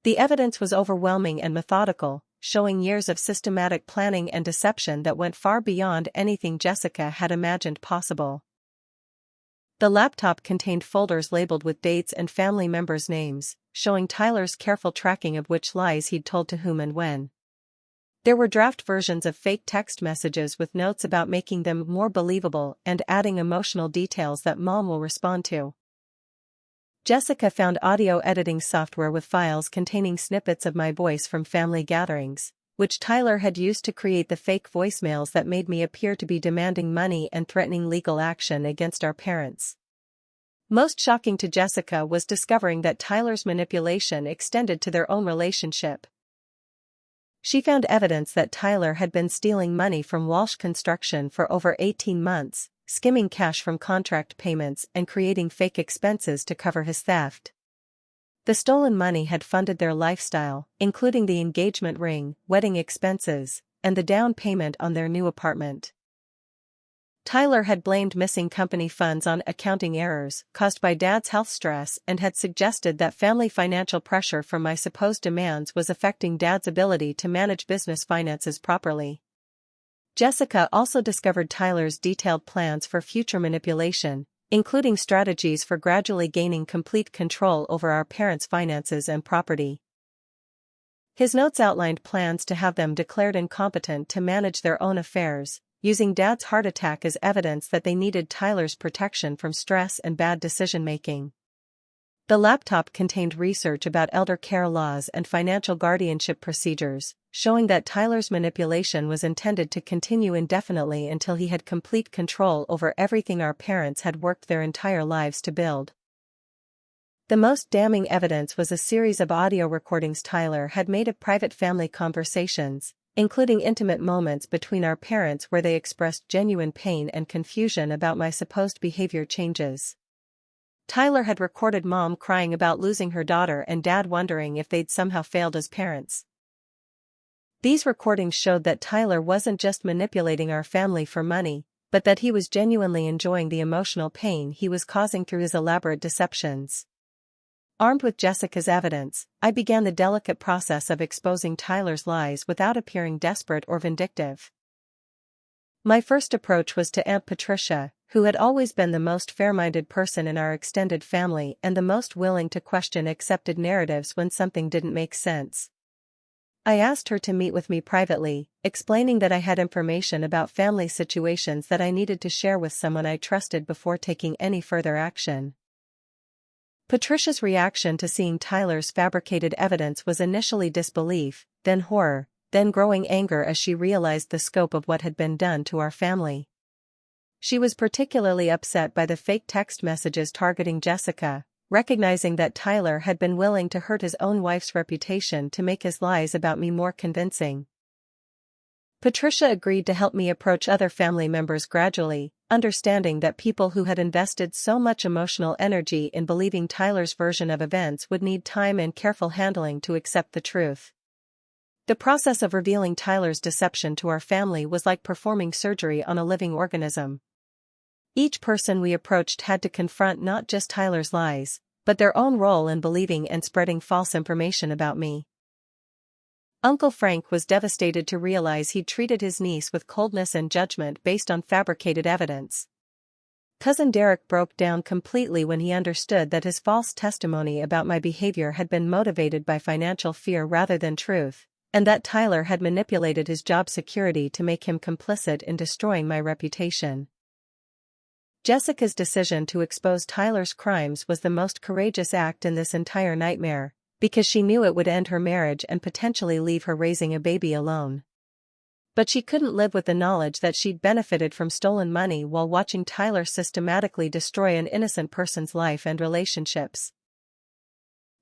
The evidence was overwhelming and methodical, showing years of systematic planning and deception that went far beyond anything Jessica had imagined possible. The laptop contained folders labeled with dates and family members' names, showing Tyler's careful tracking of which lies he'd told to whom and when. There were draft versions of fake text messages with notes about making them more believable and adding emotional details that Mom will respond to. Jessica found audio editing software with files containing snippets of my voice from family gatherings, which Tyler had used to create the fake voicemails that made me appear to be demanding money and threatening legal action against our parents. Most shocking to Jessica was discovering that Tyler's manipulation extended to their own relationship. She found evidence that Tyler had been stealing money from Walsh Construction for over 18 months, skimming cash from contract payments and creating fake expenses to cover his theft. The stolen money had funded their lifestyle, including the engagement ring, wedding expenses, and the down payment on their new apartment. Tyler had blamed missing company funds on accounting errors caused by Dad's health stress and had suggested that family financial pressure from my supposed demands was affecting Dad's ability to manage business finances properly. Jessica also discovered Tyler's detailed plans for future manipulation, including strategies for gradually gaining complete control over our parents' finances and property. His notes outlined plans to have them declared incompetent to manage their own affairs, using Dad's heart attack as evidence that they needed Tyler's protection from stress and bad decision-making. The laptop contained research about elder care laws and financial guardianship procedures, showing that Tyler's manipulation was intended to continue indefinitely until he had complete control over everything our parents had worked their entire lives to build. The most damning evidence was a series of audio recordings Tyler had made of private family conversations, including intimate moments between our parents where they expressed genuine pain and confusion about my supposed behavior changes. Tyler had recorded Mom crying about losing her daughter and Dad wondering if they'd somehow failed as parents. These recordings showed that Tyler wasn't just manipulating our family for money, but that he was genuinely enjoying the emotional pain he was causing through his elaborate deceptions. Armed with Jessica's evidence, I began the delicate process of exposing Tyler's lies without appearing desperate or vindictive. My first approach was to Aunt Patricia, who had always been the most fair-minded person in our extended family and the most willing to question accepted narratives when something didn't make sense. I asked her to meet with me privately, explaining that I had information about family situations that I needed to share with someone I trusted before taking any further action. Patricia's reaction to seeing Tyler's fabricated evidence was initially disbelief, then horror, then growing anger as she realized the scope of what had been done to our family. She was particularly upset by the fake text messages targeting Jessica, recognizing that Tyler had been willing to hurt his own wife's reputation to make his lies about me more convincing. Patricia agreed to help me approach other family members gradually, understanding that people who had invested so much emotional energy in believing Tyler's version of events would need time and careful handling to accept the truth. The process of revealing Tyler's deception to our family was like performing surgery on a living organism. Each person we approached had to confront not just Tyler's lies, but their own role in believing and spreading false information about me. Uncle Frank was devastated to realize he'd treated his niece with coldness and judgment based on fabricated evidence. Cousin Derek broke down completely when he understood that his false testimony about my behavior had been motivated by financial fear rather than truth, and that Tyler had manipulated his job security to make him complicit in destroying my reputation. Jessica's decision to expose Tyler's crimes was the most courageous act in this entire nightmare, because she knew it would end her marriage and potentially leave her raising a baby alone. But she couldn't live with the knowledge that she'd benefited from stolen money while watching Tyler systematically destroy an innocent person's life and relationships.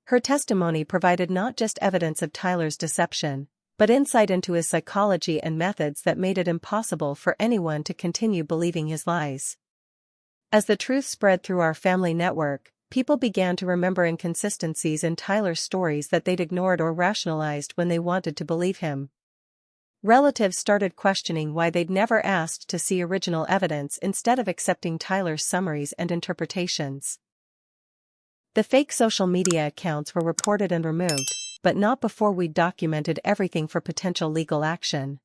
Her testimony provided not just evidence of Tyler's deception, but insight into his psychology and methods that made it impossible for anyone to continue believing his lies. As the truth spread through our family network, people began to remember inconsistencies in Tyler's stories that they'd ignored or rationalized when they wanted to believe him. Relatives started questioning why they'd never asked to see original evidence instead of accepting Tyler's summaries and interpretations. The fake social media accounts were reported and removed, but not before we'd documented everything for potential legal action.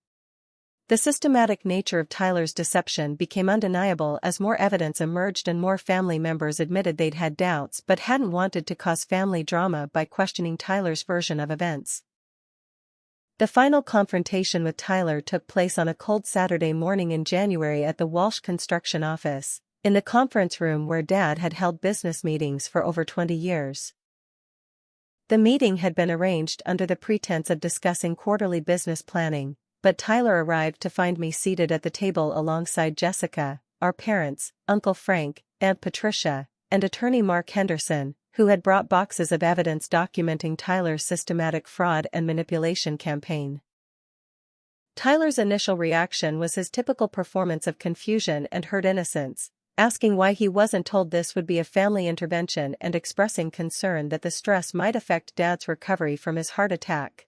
The systematic nature of Tyler's deception became undeniable as more evidence emerged and more family members admitted they'd had doubts but hadn't wanted to cause family drama by questioning Tyler's version of events. The final confrontation with Tyler took place on a cold Saturday morning in January at the Walsh construction office, in the conference room where Dad had held business meetings for over 20 years. The meeting had been arranged under the pretense of discussing quarterly business planning, but Tyler arrived to find me seated at the table alongside Jessica, our parents, Uncle Frank, Aunt Patricia, and attorney Mark Henderson, who had brought boxes of evidence documenting Tyler's systematic fraud and manipulation campaign. Tyler's initial reaction was his typical performance of confusion and hurt innocence, asking why he wasn't told this would be a family intervention and expressing concern that the stress might affect Dad's recovery from his heart attack.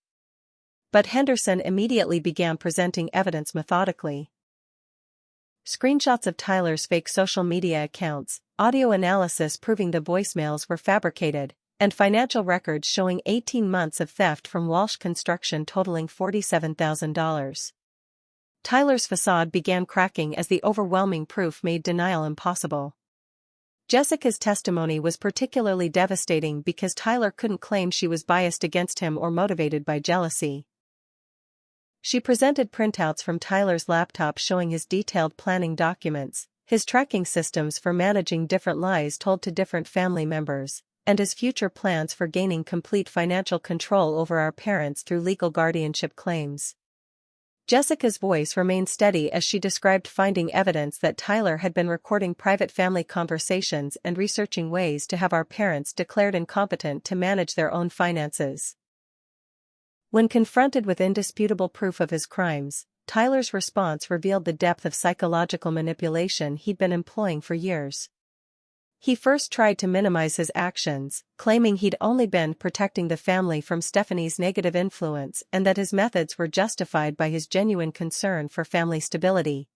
But Henderson immediately began presenting evidence methodically. Screenshots of Tyler's fake social media accounts, audio analysis proving the voicemails were fabricated, and financial records showing 18 months of theft from Walsh Construction totaling $47,000. Tyler's facade began cracking as the overwhelming proof made denial impossible. Jessica's testimony was particularly devastating because Tyler couldn't claim she was biased against him or motivated by jealousy. She presented printouts from Tyler's laptop showing his detailed planning documents, his tracking systems for managing different lies told to different family members, and his future plans for gaining complete financial control over our parents through legal guardianship claims. Jessica's voice remained steady as she described finding evidence that Tyler had been recording private family conversations and researching ways to have our parents declared incompetent to manage their own finances. When confronted with indisputable proof of his crimes, Tyler's response revealed the depth of psychological manipulation he'd been employing for years. He first tried to minimize his actions, claiming he'd only been protecting the family from Stephanie's negative influence and that his methods were justified by his genuine concern for family stability.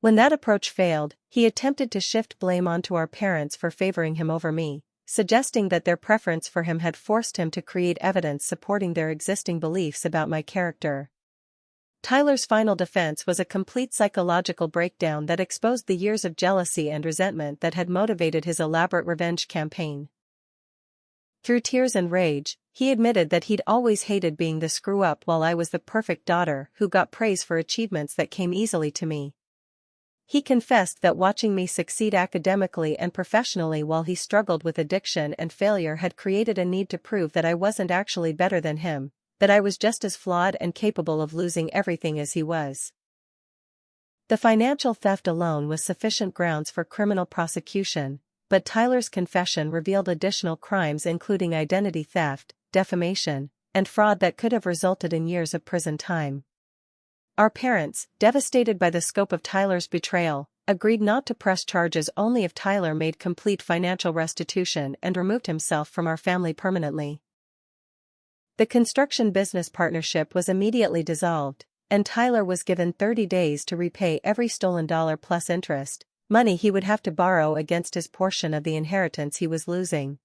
When that approach failed, he attempted to shift blame onto our parents for favoring him over me, suggesting that their preference for him had forced him to create evidence supporting their existing beliefs about my character. Tyler's final defense was a complete psychological breakdown that exposed the years of jealousy and resentment that had motivated his elaborate revenge campaign. Through tears and rage, he admitted that he'd always hated being the screw-up while I was the perfect daughter who got praise for achievements that came easily to me. He confessed that watching me succeed academically and professionally while he struggled with addiction and failure had created a need to prove that I wasn't actually better than him, that I was just as flawed and capable of losing everything as he was. The financial theft alone was sufficient grounds for criminal prosecution, but Tyler's confession revealed additional crimes including identity theft, defamation, and fraud that could have resulted in years of prison time. Our parents, devastated by the scope of Tyler's betrayal, agreed not to press charges only if Tyler made complete financial restitution and removed himself from our family permanently. The construction business partnership was immediately dissolved, and Tyler was given 30 days to repay every stolen dollar plus interest, money he would have to borrow against his portion of the inheritance he was losing.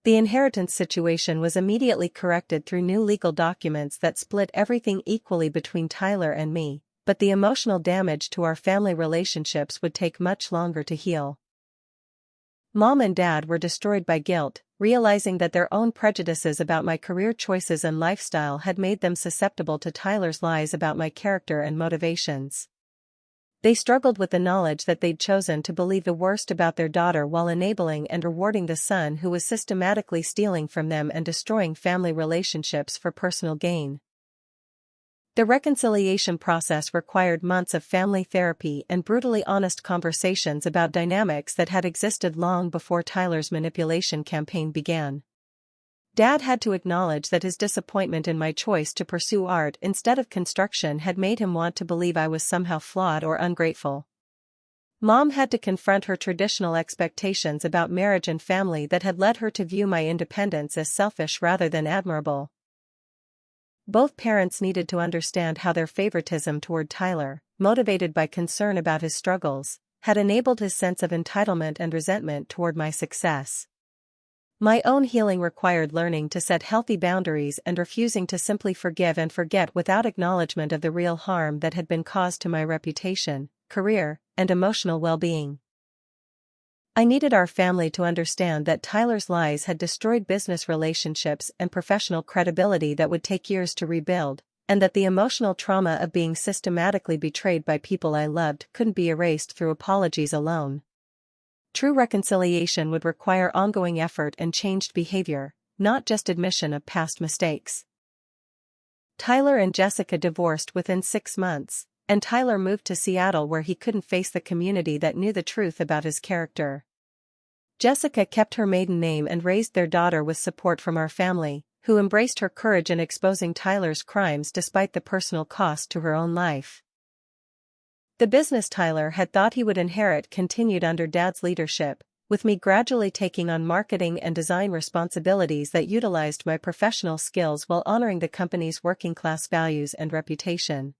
The inheritance situation was immediately corrected through new legal documents that split everything equally between Tyler and me, but the emotional damage to our family relationships would take much longer to heal. Mom and Dad were destroyed by guilt, realizing that their own prejudices about my career choices and lifestyle had made them susceptible to Tyler's lies about my character and motivations. They struggled with the knowledge that they'd chosen to believe the worst about their daughter while enabling and rewarding the son who was systematically stealing from them and destroying family relationships for personal gain. The reconciliation process required months of family therapy and brutally honest conversations about dynamics that had existed long before Tyler's manipulation campaign began. Dad had to acknowledge that his disappointment in my choice to pursue art instead of construction had made him want to believe I was somehow flawed or ungrateful. Mom had to confront her traditional expectations about marriage and family that had led her to view my independence as selfish rather than admirable. Both parents needed to understand how their favoritism toward Tyler, motivated by concern about his struggles, had enabled his sense of entitlement and resentment toward my success. My own healing required learning to set healthy boundaries and refusing to simply forgive and forget without acknowledgement of the real harm that had been caused to my reputation, career, and emotional well-being. I needed our family to understand that Tyler's lies had destroyed business relationships and professional credibility that would take years to rebuild, and that the emotional trauma of being systematically betrayed by people I loved couldn't be erased through apologies alone. True reconciliation would require ongoing effort and changed behavior, not just admission of past mistakes. Tyler and Jessica divorced within 6 months, and Tyler moved to Seattle where he couldn't face the community that knew the truth about his character. Jessica kept her maiden name and raised their daughter with support from our family, who embraced her courage in exposing Tyler's crimes despite the personal cost to her own life. The business Tyler had thought he would inherit continued under Dad's leadership, with me gradually taking on marketing and design responsibilities that utilized my professional skills while honoring the company's working-class values and reputation.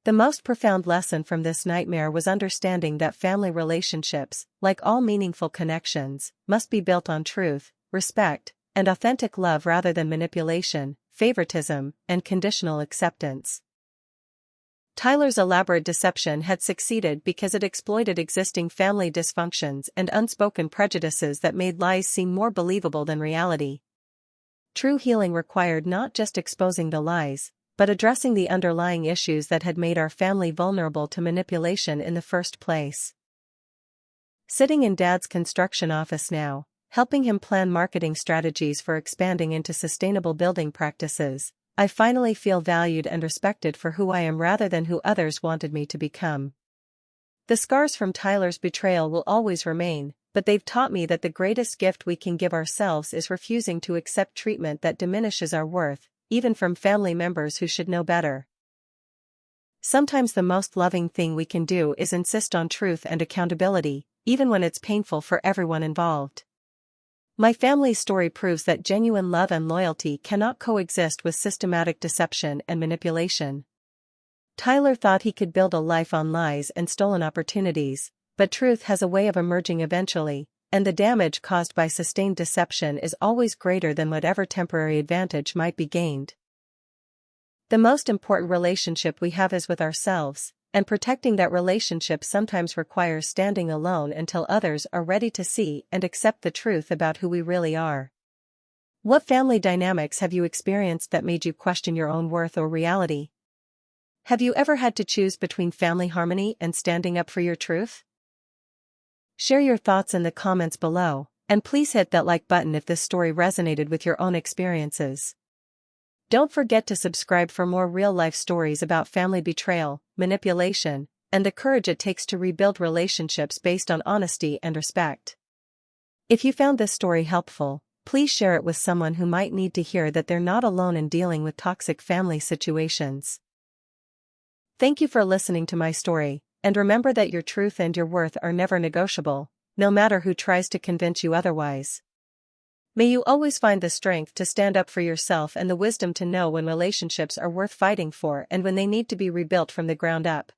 The most profound lesson from this nightmare was understanding that family relationships, like all meaningful connections, must be built on truth, respect, and authentic love rather than manipulation, favoritism, and conditional acceptance. Tyler's elaborate deception had succeeded because it exploited existing family dysfunctions and unspoken prejudices that made lies seem more believable than reality. True healing required not just exposing the lies, but addressing the underlying issues that had made our family vulnerable to manipulation in the first place. Sitting in Dad's construction office now, helping him plan marketing strategies for expanding into sustainable building practices, I finally feel valued and respected for who I am rather than who others wanted me to become. The scars from Tyler's betrayal will always remain, but they've taught me that the greatest gift we can give ourselves is refusing to accept treatment that diminishes our worth, even from family members who should know better. Sometimes the most loving thing we can do is insist on truth and accountability, even when it's painful for everyone involved. My family's story proves that genuine love and loyalty cannot coexist with systematic deception and manipulation. Tyler thought he could build a life on lies and stolen opportunities, but truth has a way of emerging eventually, and the damage caused by sustained deception is always greater than whatever temporary advantage might be gained. The most important relationship we have is with ourselves, and protecting that relationship sometimes requires standing alone until others are ready to see and accept the truth about who we really are. What family dynamics have you experienced that made you question your own worth or reality? Have you ever had to choose between family harmony and standing up for your truth? Share your thoughts in the comments below, and please hit that like button if this story resonated with your own experiences. Don't forget to subscribe for more real-life stories about family betrayal, manipulation, and the courage it takes to rebuild relationships based on honesty and respect. If you found this story helpful, please share it with someone who might need to hear that they're not alone in dealing with toxic family situations. Thank you for listening to my story, and remember that your truth and your worth are never negotiable, no matter who tries to convince you otherwise. May you always find the strength to stand up for yourself and the wisdom to know when relationships are worth fighting for and when they need to be rebuilt from the ground up.